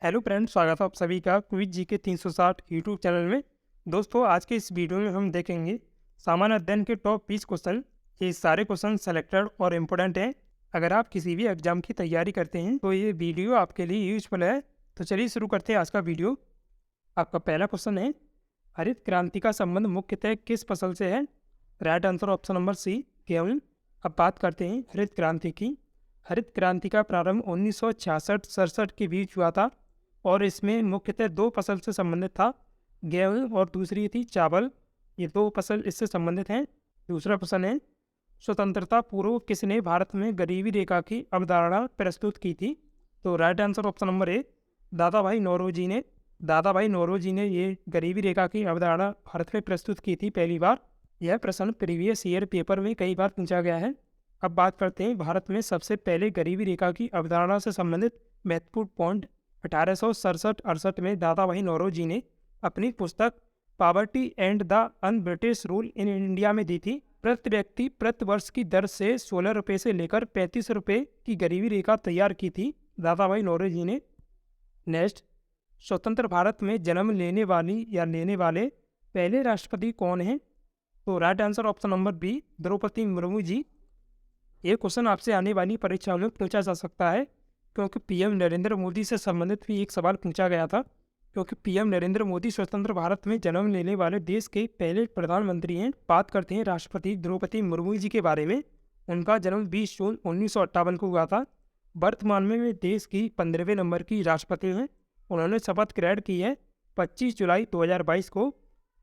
Hello friends, स्वागत है आप सभी का क्विज जी के 360 यूट्यूब चैनल में। दोस्तों, आज के इस वीडियो में हम देखेंगे सामान्य अध्ययन के टॉप 20 क्वेश्चन। ये सारे क्वेश्चन सेलेक्टेड और इम्पोर्टेंट हैं। अगर आप किसी भी एग्जाम की तैयारी करते हैं तो ये वीडियो आपके लिए यूजफुल है। तो चलिए शुरू करते हैं आज का वीडियो। आपका पहला क्वेश्चन है, हरित क्रांति का संबंध मुख्यतः किस फसल से है? Right answer option number C, गेहूँ। अब बात करते हैं हरित क्रांति की। हरित क्रांति का प्रारंभ 1966-67 के बीच हुआ था और इसमें मुख्यतः दो फसल से संबंधित था, गेहूँ और दूसरी थी चावल। ये दो फसल इससे संबंधित हैं। दूसरा प्रश्न है, स्वतंत्रता पूर्व किसने भारत में गरीबी रेखा की अवधारणा प्रस्तुत की थी? तो right answer option number A, Dadabhai Naoroji ने। दादाभाई नौरोजी ने ये गरीबी रेखा की अवधारणा भारत में प्रस्तुत की थी पहली बार। यह प्रश्न प्रीवियस ईयर पेपर में कई बार पूछा गया है। अब बात करते हैं भारत में सबसे पहले गरीबी रेखा की अवधारणा से संबंधित महत्वपूर्ण पॉइंट। 1867-68 में दादाभाई नौरोजी ने अपनी पुस्तक poverty and the un British rule in India में दी थी। प्रति व्यक्ति प्रति वर्ष की दर से 16 रुपये से लेकर 35 रुपये की गरीबी रेखा तैयार की थी दादाभाई नौरोजी ने। नेक्स्ट, स्वतंत्र भारत में जन्म लेने वाली या लेने वाले पहले राष्ट्रपति कौन हैं? तो right answer option number B, Draupadi Murmu ji. ये क्वेश्चन आपसे आने वाली परीक्षाओं में पूछा जा सकता है क्योंकि पीएम नरेंद्र मोदी से संबंधित भी एक सवाल पूछा गया था। क्योंकि पीएम नरेंद्र मोदी स्वतंत्र भारत में जन्म लेने वाले देश के पहले प्रधानमंत्री हैं। बात करते हैं राष्ट्रपति द्रौपदी मुर्मू जी के बारे में। उनका जन्म 20 जून 1958 को हुआ था। वर्तमान में वे देश की 15वें नंबर की राष्ट्रपति हैं। उन्होंने शपथ ग्रहण की है 25 जुलाई 2022 को।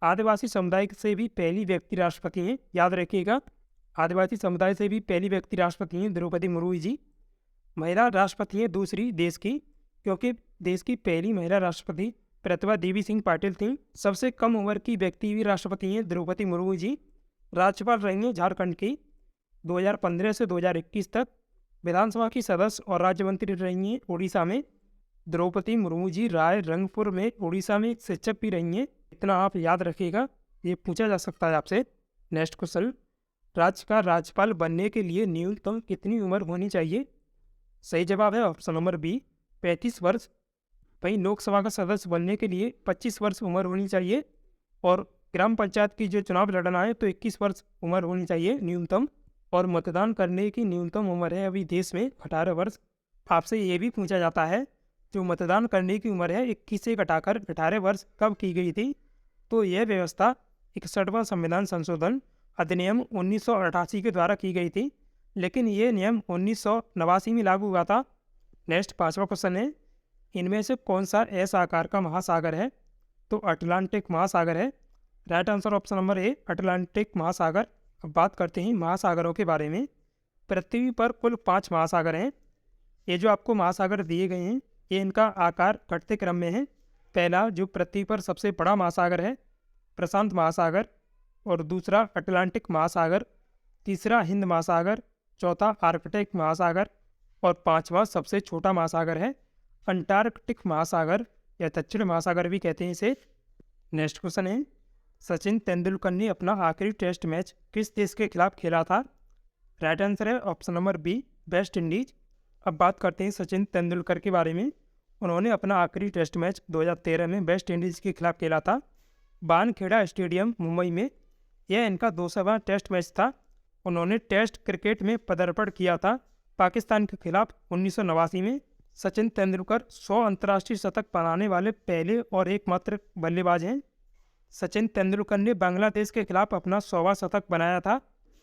आदिवासी समुदाय से भी पहली व्यक्ति राष्ट्रपति हैं, याद रखिएगा। आदिवासी समुदाय से भी पहली व्यक्ति राष्ट्रपति हैं द्रौपदी मुर्मू जी। महिला राष्ट्रपति हैं दूसरी देश की, क्योंकि देश की पहली महिला राष्ट्रपति प्रतिभा देवी सिंह पाटिल थी। सबसे कम उम्र की व्यक्ति भी राष्ट्रपति हैं द्रौपदी मुर्मू जी। राज्यपाल रही हैं झारखंड की 2015 से 2021 तक। विधानसभा की सदस्य और राज्य मंत्री रही हैं उड़ीसा में। द्रौपदी मुर्मू जी राय रंगपुर में उड़ीसा में शिक्षक भी रही हैं। इतना आप याद रखिएगा, ये पूछा जा सकता है आपसे। नेक्स्ट क्वेश्चन, राज्य का राज्यपाल बनने के लिए न्यूनतम कितनी उम्र होनी चाहिए? सही जवाब है ऑप्शन नंबर बी, 35 वर्ष। वहीं लोकसभा का सदस्य बनने के लिए 25 वर्ष उम्र होनी चाहिए और ग्राम पंचायत की जो चुनाव लड़ना है तो 21 वर्ष उम्र होनी चाहिए न्यूनतम। और मतदान करने की न्यूनतम उम्र है अभी देश में 18 वर्ष। आपसे ये भी पूछा जाता है जो मतदान करने की उम्र है 21 से घटाकर 18 वर्ष कब की गई थी? तो यह व्यवस्था 61वां संविधान संशोधन अधिनियम 1988 के द्वारा की गई थी, लेकिन ये नियम 1989 में लागू हुआ था। नेक्स्ट, पांचवा क्वेश्चन है, इनमें से कौन सा एस आकार का महासागर है? तो अटलांटिक महासागर है। राइट आंसर ऑप्शन नंबर ए, अटलांटिक महासागर। अब बात करते हैं महासागरों के बारे में। पृथ्वी पर कुल 5 महासागर हैं। ये जो आपको महासागर दिए गए हैं ये इनका आकार घटते क्रम में है। पहला जो पृथ्वी पर सबसे बड़ा महासागर है प्रशांत महासागर, और दूसरा अटलांटिक महासागर, तीसरा हिंद महासागर, चौथा आर्कटिक महासागर और पांचवा सबसे छोटा महासागर है अंटार्कटिक महासागर या दक्षिण महासागर भी कहते हैं इसे। नेक्स्ट क्वेश्चन है, सचिन तेंदुलकर ने अपना आखिरी टेस्ट मैच किस देश के खिलाफ खेला था? राइट आंसर है option number B, West Indies. अब बात करते हैं सचिन तेंदुलकर के बारे में। उन्होंने अपना आखिरी टेस्ट मैच 2013 में वेस्ट इंडीज़ के खिलाफ खेला था वानखेड़ा स्टेडियम मुंबई में। यह इनका 200वां टेस्ट मैच था। उन्होंने टेस्ट क्रिकेट में पदार्पण किया था पाकिस्तान के खिलाफ 1989 में। सचिन तेंदुलकर 100 अंतर्राष्ट्रीय शतक बनाने वाले पहले और एकमात्र बल्लेबाज हैं। सचिन तेंदुलकर ने बांग्लादेश के खिलाफ अपना 100वां शतक बनाया था।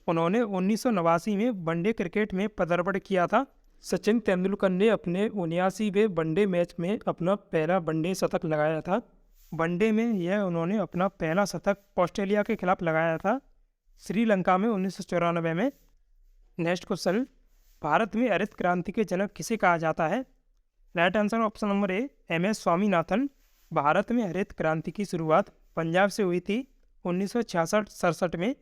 उन्होंने 1989 में वनडे क्रिकेट में पदार्पण किया था। सचिन तेंदुलकर ने अपने 79वें वनडे मैच में अपना पहला वनडे शतक लगाया था। वनडे में यह उन्होंने अपना पहला शतक ऑस्ट्रेलिया के खिलाफ लगाया था श्रीलंका में 1994 में। नेक्स्ट क्वेश्चन, भारत में हरित क्रांति के जनक किसे कहा जाता है? राइट आंसर ऑप्शन नंबर ए, MS स्वामीनाथन। भारत में हरित क्रांति की शुरुआत पंजाब से हुई थी 1966-67 में।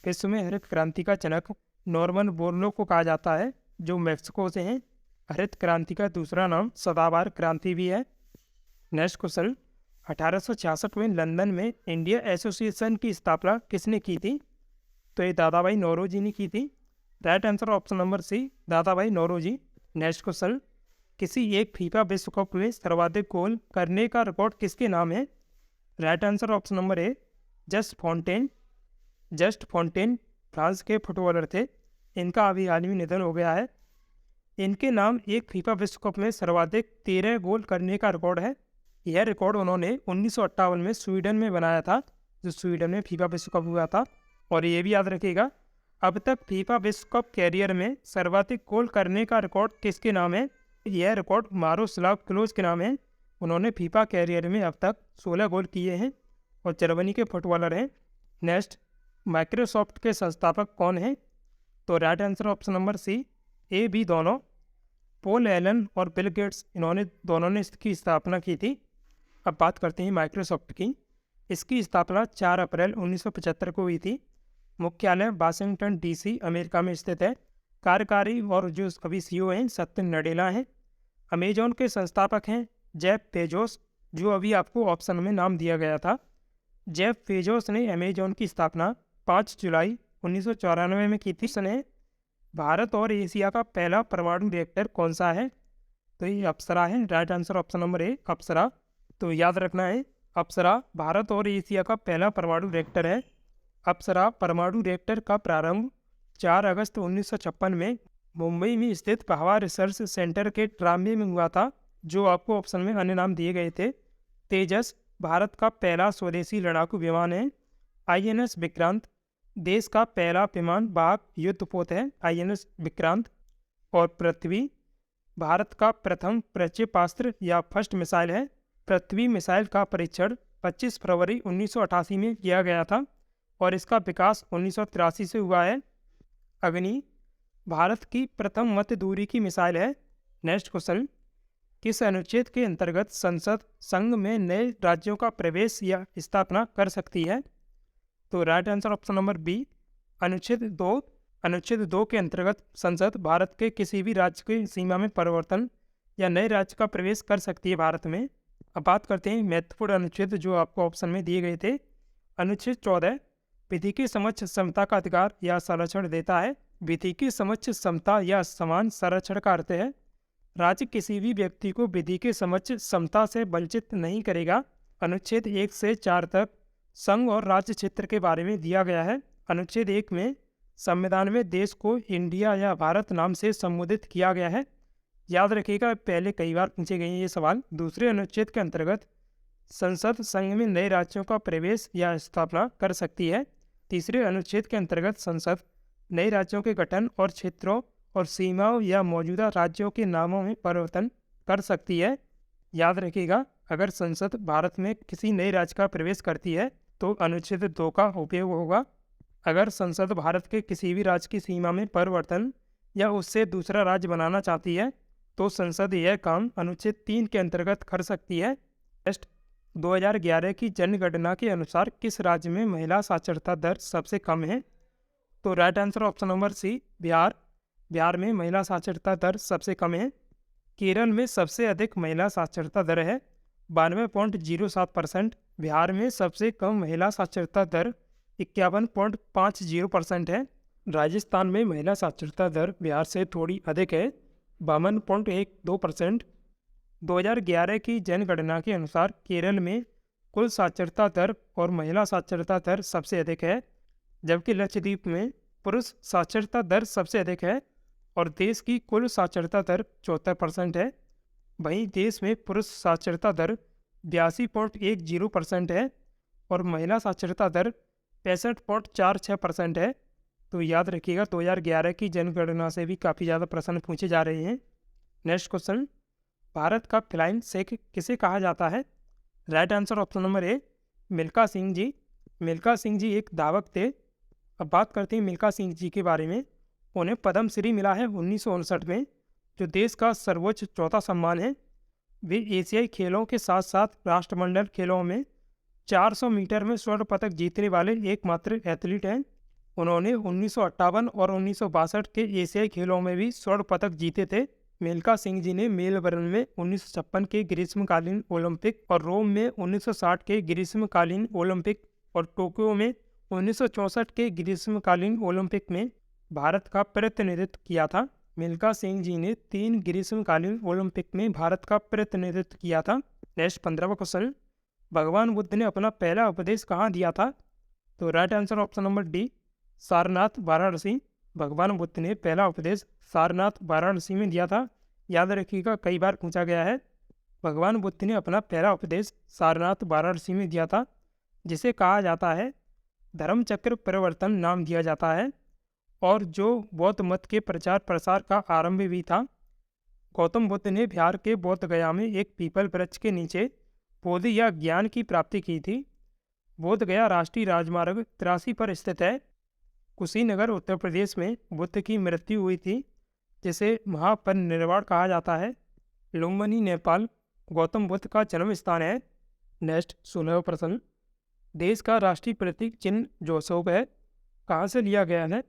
विश्व में हरित क्रांति का जनक नॉर्मन बोरलॉग को कहा जाता है जो मैक्सिको से हैं। हरित क्रांति का दूसरा नाम सदाबहार क्रांति भी है। नेक्स्ट क्वेश्चन, 1866 में लंदन में इंडिया एसोसिएशन की स्थापना किसने की थी? तो ये दादाभाई नौरोजी ने की थी। Right answer option number C, Dadabhai Naoroji. Next question, किसी एक फीफा विश्व कप में सर्वाधिक गोल करने का रिकॉर्ड किसके नाम है? राइट आंसर ऑप्शन नंबर ए जस्ट फोंटेन फ्रांस के फुटबॉलर थे। इनका अभी हाल ही में निधन हो गया है। इनके नाम एक फीफा विश्व कप में सर्वाधिक 13 गोल करने का रिकॉर्ड है। यह रिकॉर्ड उन्होंने 1958 में स्वीडन में बनाया था, जो स्वीडन में फीफा विश्व कप हुआ था। और ये भी याद रखिएगा, अब तक फीफा विश्व कप कैरियर में सर्वाधिक गोल करने का रिकॉर्ड किसके नाम है? यह रिकॉर्ड मारोस्लाव क्लोज के नाम है। उन्होंने फीफा कैरियर में अब तक 16 गोल किए हैं और जर्मनी के फुटबॉलर हैं। नेक्स्ट, माइक्रोसॉफ्ट के संस्थापक कौन हैं? तो right answer option number C A B दोनों। पॉल एलन और बिल गेट्स, इन्होंने दोनों ने इसकी स्थापना की थी। अब बात करते हैं माइक्रोसॉफ्ट की। इसकी स्थापना 4 अप्रैल 1975 को हुई थी। मुख्यालय वाशिंगटन डीसी अमेरिका में स्थित है। कार्यकारी और जो अभी सीईओ हैं सत्य नडेला हैं। अमेजॉन के संस्थापक हैं जेफ बेजोस, जो अभी आपको ऑप्शन में नाम दिया गया था। जेफ बेजोस ने अमेजॉन की स्थापना 5 जुलाई 1994 में की थी। उसने भारत और एशिया का पहला परमाणु रिएक्टर कौन सा है? तो ये अप्सरा है। Right answer option number A अप्सरा। तो याद रखना है, अप्सरा भारत और एशिया का पहला परमाणु रिएक्टर है। अप्सरा परमाणु रिएक्टर का प्रारंभ 4 अगस्त 1956 में मुंबई में स्थित भाभा रिसर्च सेंटर के ट्रामे में हुआ था, जो आपको ऑप्शन में अन्य नाम दिए गए थे। तेजस भारत का पहला स्वदेशी लड़ाकू विमान है। आईएनएस विक्रांत देश का पहला विमान वाहक युद्धपोत है, आईएनएस विक्रांत। और पृथ्वी भारत का प्रथम प्रक्षेपास्त्र या फर्स्ट मिसाइल है। पृथ्वी मिसाइल का परीक्षण 25 फरवरी 1988 में किया गया था और इसका विकास 1983 से हुआ है। अग्नि भारत की प्रथम मध्य दूरी की मिसाइल है। नेक्स्ट क्वेश्चन, किस अनुच्छेद के अंतर्गत संसद संघ में नए राज्यों का प्रवेश या स्थापना कर सकती है? तो right answer option number B अनुच्छेद 2। अनुच्छेद 2 के अंतर्गत संसद भारत के किसी भी राज्य की सीमा में परिवर्तन या नए राज्य का प्रवेश कर सकती है भारत में। अब बात करते हैं महत्वपूर्ण अनुच्छेद जो आपको ऑप्शन में दिए गए थे। अनुच्छेद 14 विधि के समक्ष समता का अधिकार या संरक्षण देता है। विधि के समक्ष समता या समान संरक्षण का अर्थ है राज्य किसी भी व्यक्ति को विधि के समक्ष समता से वंचित नहीं करेगा। अनुच्छेद 1 से 4 तक संघ और राज्य क्षेत्र के बारे में दिया गया है। अनुच्छेद 1 में संविधान में देश को इंडिया या भारत नाम से संबोधित किया गया है। याद रखिएगा, पहले कई बार पूछे गए हैं ये सवाल। दूसरे अनुच्छेद के अंतर्गत संसद संघ में नए राज्यों का प्रवेश या स्थापना कर सकती है। तीसरे अनुच्छेद के अंतर्गत संसद नए राज्यों के गठन और क्षेत्रों और सीमाओं या मौजूदा राज्यों के नामों में परिवर्तन कर सकती है। याद रखिएगा, अगर संसद भारत में किसी नए राज्य का प्रवेश करती है तो अनुच्छेद 2 का उपयोग होगा। अगर संसद भारत के किसी भी राज्य की सीमा में परिवर्तन या उससे दूसरा राज्य बनाना चाहती है तो संसद यह काम अनुच्छेद 3 के अंतर्गत कर सकती है। नेक्स्ट, 2011 की जनगणना के अनुसार किस राज्य में महिला साक्षरता दर सबसे कम है? तो right answer option number C Bihar. Bihar में महिला साक्षरता दर सबसे कम है। केरल में सबसे अधिक महिला साक्षरता दर है 92.07%। बिहार में सबसे कम महिला साक्षरता दर 51.50% है। राजस्थान में महिला साक्षरता दर बिहार से थोड़ी अधिक है 52.12%। 2011 की जनगणना के अनुसार केरल में कुल साक्षरता दर और महिला साक्षरता दर सबसे अधिक है, जबकि लक्षद्वीप में पुरुष साक्षरता दर सबसे अधिक है और देश की कुल साक्षरता दर 74% है। वहीं देश में पुरुष साक्षरता दर 82.10% है और महिला साक्षरता दर 65.46% है। तो याद रखिएगा, 2011 की जनगणना से भी काफ़ी ज़्यादा प्रश्न पूछे जा रहे हैं। नेक्स्ट क्वेश्चन, भारत का फ्लाइंग शेख किसे कहा जाता है? Right answer option number A Milkha Singh ji. Milkha Singh ji एक धावक थे। अब बात करते हैं मिल्खा सिंह जी के बारे में। उन्हें पद्मश्री मिला है 1959 में, जो देश का सर्वोच्च चौथा सम्मान है। वे एशियाई खेलों के साथ साथ राष्ट्रमंडल खेलों में 400 मीटर में स्वर्ण पदक जीतने वाले एकमात्र एथलीट हैं। उन्होंने 1958 और 1962 के एशियाई खेलों में भी स्वर्ण पदक जीते थे। मिल्खा सिंह जी ने मेलबर्न में 1956 के ग्रीष्मकालीन ओलंपिक और रोम में 1960 के ग्रीष्मकालीन ओलंपिक और टोक्यो में 1964 के ग्रीष्मकालीन ओलंपिक में भारत का प्रतिनिधित्व किया था। मिल्खा सिंह जी ने 3 ग्रीष्मकालीन ओलंपिक में भारत का प्रतिनिधित्व किया था। नेक्स्ट 15वां क्वेश्चन, भगवान बुद्ध ने अपना पहला उपदेश कहाँ दिया था? तो right answer option number D, Sarnath Varanasi. भगवान बुद्ध ने पहला उपदेश सारनाथ वाराणसी में दिया था। याद रखिएगा, कई बार पूछा गया है। भगवान बुद्ध ने अपना पहला उपदेश सारनाथ वाराणसी में दिया था, जिसे कहा जाता है धर्मचक्र परिवर्तन नाम दिया जाता है, और जो बौद्ध मत के प्रचार प्रसार का आरंभ भी था। गौतम बुद्ध ने बिहार के बोध गया में एक पीपल वृक्ष के नीचे बोधि या ज्ञान की प्राप्ति की थी। बोध गया राष्ट्रीय राजमार्ग 83 पर स्थित है। कुशीनगर उत्तर प्रदेश में बुद्ध की मृत्यु हुई थी, जिसे महापरिनिर्वाण कहा जाता है। लुम्बिनी नेपाल गौतम बुद्ध का जन्म स्थान है। नेक्स्ट 16वां प्रश्न, देश का राष्ट्रीय प्रतीक चिन्ह जो अशोक है, कहाँ से लिया गया है?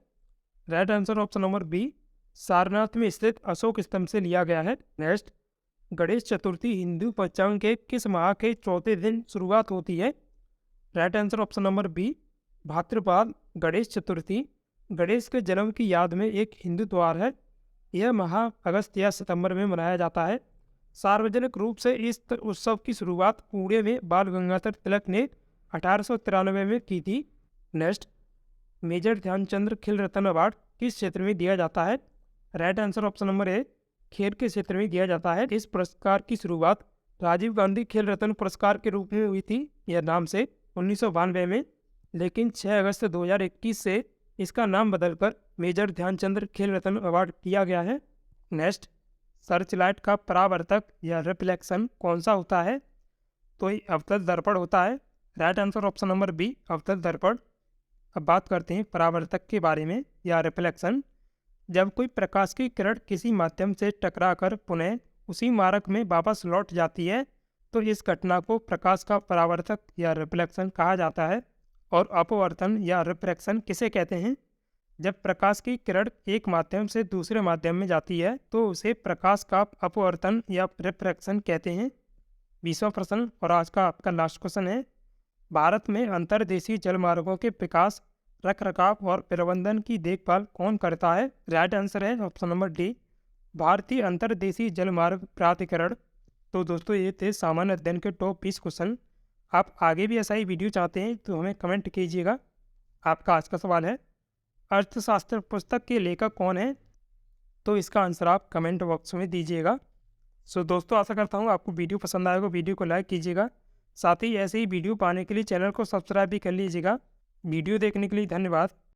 Right answer option number B, Sarnath में स्थित अशोक स्तंभ से लिया गया है। नेक्स्ट, गणेश चतुर्थी हिंदू पंचांग के किस माह के चौथे दिन शुरुआत होती है? Right answer option number B, Bhadrapad Ganesh Chaturthi Ganesh के जन्म की याद में एक हिंदू त्योहार है। यह माह अगस्त या सितंबर में मनाया जाता है। सार्वजनिक रूप से इस उत्सव की शुरुआत पुणे में बाल गंगाधर तिलक ने 1893 में की थी। नेक्स्ट, मेजर ध्यानचंद्र खेल रत्न अवार्ड किस क्षेत्र में दिया जाता है? राइट आंसर ऑप्शन नंबर ए, खेल के क्षेत्र में दिया जाता है। इस पुरस्कार की शुरुआत राजीव गांधी खेल रत्न पुरस्कार के रूप में हुई थी, यह नाम से 1992 में, लेकिन 6 अगस्त 2021 से इसका नाम बदलकर मेजर ध्यानचंद्र खेल रत्न अवार्ड दिया गया है। नेक्स्ट, सर्चलाइट का परावर्तक या रिफ्लेक्शन कौन सा होता है? तो ये अवतल दर्पण होता है। Right answer option number B, अवतल दर्पण। अब बात करते हैं परावर्तक के बारे में या रिफ्लेक्शन। जब कोई प्रकाश की किरण किसी माध्यम से टकराकर पुनः उसी मार्ग में वापस लौट जाती है, तो इस घटना को प्रकाश का परावर्तक या रिफ्लेक्शन कहा जाता है। और अपवर्तन या रिफ्रैक्शन किसे कहते हैं? जब प्रकाश की किरण एक माध्यम से दूसरे माध्यम में जाती है, तो उसे प्रकाश का अपवर्तन या रिफ्रैक्शन कहते हैं। 20वां प्रश्न और आज का आपका लास्ट क्वेश्चन है, भारत में अंतर्देशीय जलमार्गों के विकास, रखरखाव और प्रबंधन की देखभाल कौन करता है? राइट आंसर है ऑप्शन नंबर डी, भारतीय अंतर्देशीय जलमार्ग प्राधिकरण। तो दोस्तों, ये थे सामान्य अध्ययन के टॉप 20 क्वेश्चन। आप आगे भी ऐसा ही वीडियो चाहते हैं तो हमें कमेंट कीजिएगा। आपका आज का सवाल है, अर्थशास्त्र पुस्तक के लेखक कौन है? तो इसका आंसर आप कमेंट बॉक्स में दीजिएगा। सो दोस्तों, आशा करता हूँ आपको वीडियो पसंद आएगा। वीडियो को लाइक कीजिएगा, साथ ही ऐसे ही वीडियो पाने के लिए चैनल को सब्सक्राइब भी कर लीजिएगा। वीडियो देखने के लिए धन्यवाद।